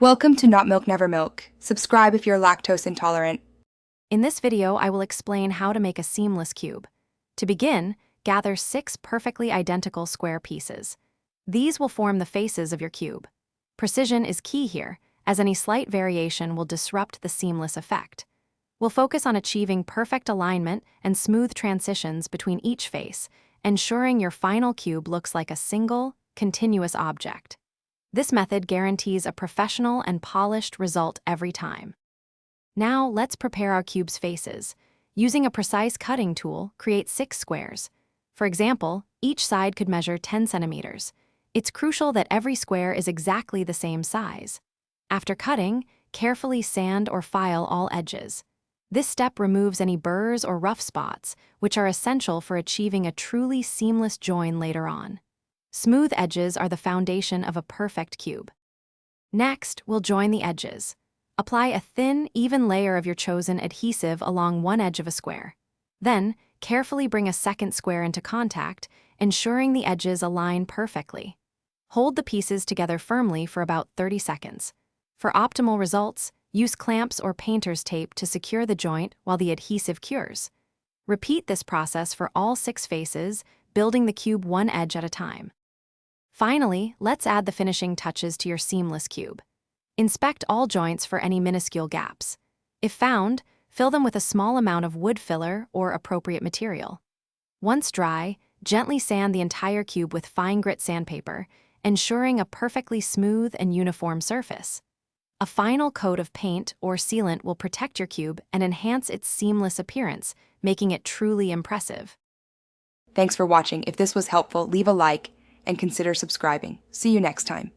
Welcome to Not Milk Never Milk. Subscribe if you're lactose intolerant. In this video, I will explain how to make a seamless cube. To begin, gather 6 perfectly identical square pieces. These will form the faces of your cube. Precision is key here, as any slight variation will disrupt the seamless effect. We'll focus on achieving perfect alignment and smooth transitions between each face, ensuring your final cube looks like a single, continuous object. This method guarantees a professional and polished result every time. Now, let's prepare our cube's faces. Using a precise cutting tool, create 6 squares. For example, each side could measure 10 centimeters. It's crucial that every square is exactly the same size. After cutting, carefully sand or file all edges. This step removes any burrs or rough spots, which are essential for achieving a truly seamless join later on. Smooth edges are the foundation of a perfect cube. Next, we'll join the edges. Apply a thin, even layer of your chosen adhesive along one edge of a square. Then, carefully bring a second square into contact, ensuring the edges align perfectly. Hold the pieces together firmly for about 30 seconds. For optimal results, use clamps or painter's tape to secure the joint while the adhesive cures. Repeat this process for all 6 faces, building the cube one edge at a time. Finally, let's add the finishing touches to your seamless cube. Inspect all joints for any minuscule gaps. If found, fill them with a small amount of wood filler or appropriate material. Once dry, gently sand the entire cube with fine grit sandpaper, ensuring a perfectly smooth and uniform surface. A final coat of paint or sealant will protect your cube and enhance its seamless appearance, making it truly impressive. Thanks for watching. If this was helpful, leave a like and consider subscribing. See you next time.